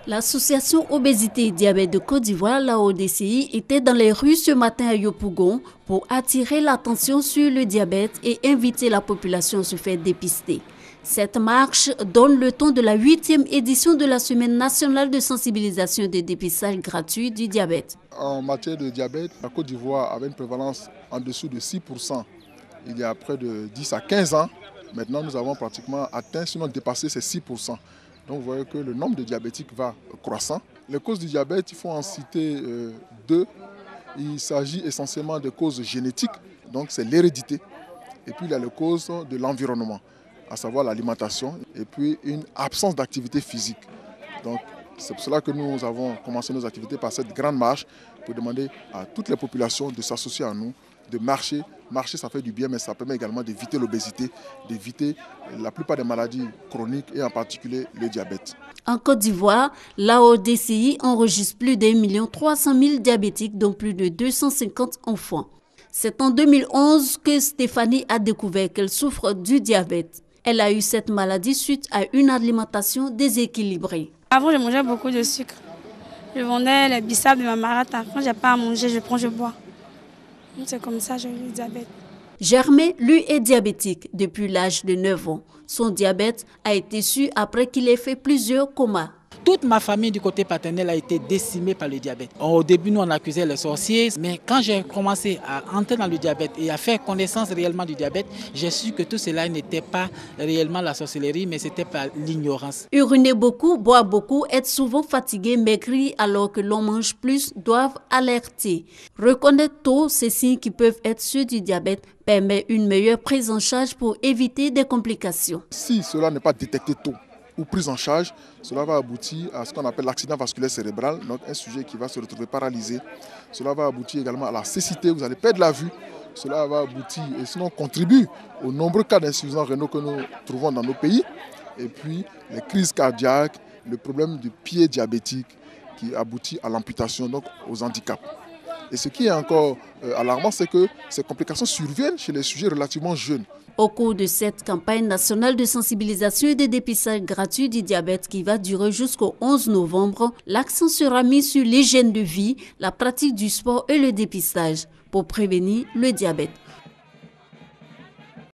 L'association Obésité et Diabète de Côte d'Ivoire, la ODCI, était dans les rues ce matin à Yopougon pour attirer l'attention sur le diabète et inviter la population à se faire dépister. Cette marche donne le ton de la 8e édition de la Semaine nationale de sensibilisation et de dépistage gratuit du diabète. En matière de diabète, la Côte d'Ivoire avait une prévalence en dessous de 6% il y a près de 10 à 15 ans. Maintenant, nous avons pratiquement atteint, sinon dépassé ces 6%. Donc vous voyez que le nombre de diabétiques va croissant. Les causes du diabète, il faut en citer deux. Il s'agit essentiellement de causes génétiques, donc c'est l'hérédité. Et puis il y a les causes de l'environnement, à savoir l'alimentation, et puis une absence d'activité physique. Donc c'est pour cela que nous avons commencé nos activités par cette grande marche pour demander à toutes les populations de s'associer à nous, de marcher. Marcher, ça fait du bien, mais ça permet également d'éviter l'obésité, d'éviter la plupart des maladies chroniques et en particulier le diabète. En Côte d'Ivoire, la ODCI enregistre plus d'1 300 000 diabétiques, dont plus de 250 enfants. C'est en 2011 que Stéphanie a découvert qu'elle souffre du diabète. Elle a eu cette maladie suite à une alimentation déséquilibrée. Avant, je mangeais beaucoup de sucre. Je vendais les bissap de ma marata. Quand je n'ai pas à manger, je prends, je bois. C'est comme ça que j'ai eu le diabète. Germain, lui, est diabétique depuis l'âge de 9 ans. Son diabète a été su après qu'il ait fait plusieurs comas. Toute ma famille du côté paternel a été décimée par le diabète. Au début, nous, on accusait les sorciers, mais quand j'ai commencé à entrer dans le diabète et à faire connaissance réellement du diabète, j'ai su que tout cela n'était pas réellement la sorcellerie, mais c'était par l'ignorance. Uriner beaucoup, boire beaucoup, être souvent fatigué, maigrir alors que l'on mange plus doivent alerter. Reconnaître tôt ces signes qui peuvent être ceux du diabète permet une meilleure prise en charge pour éviter des complications. Si cela n'est pas détecté tôt ou prise en charge, cela va aboutir à ce qu'on appelle l'accident vasculaire cérébral, donc un sujet qui va se retrouver paralysé. Cela va aboutir également à la cécité, vous allez perdre la vue. Cela va aboutir et sinon contribue aux nombreux cas d'insuffisance rénale que nous trouvons dans nos pays. Et puis les crises cardiaques, le problème du pied diabétique qui aboutit à l'amputation, donc aux handicaps. Et ce qui est encore alarmant, c'est que ces complications surviennent chez les sujets relativement jeunes. Au cours de cette campagne nationale de sensibilisation et de dépistage gratuit du diabète qui va durer jusqu'au 11 novembre, l'accent sera mis sur l'hygiène de vie, la pratique du sport et le dépistage pour prévenir le diabète.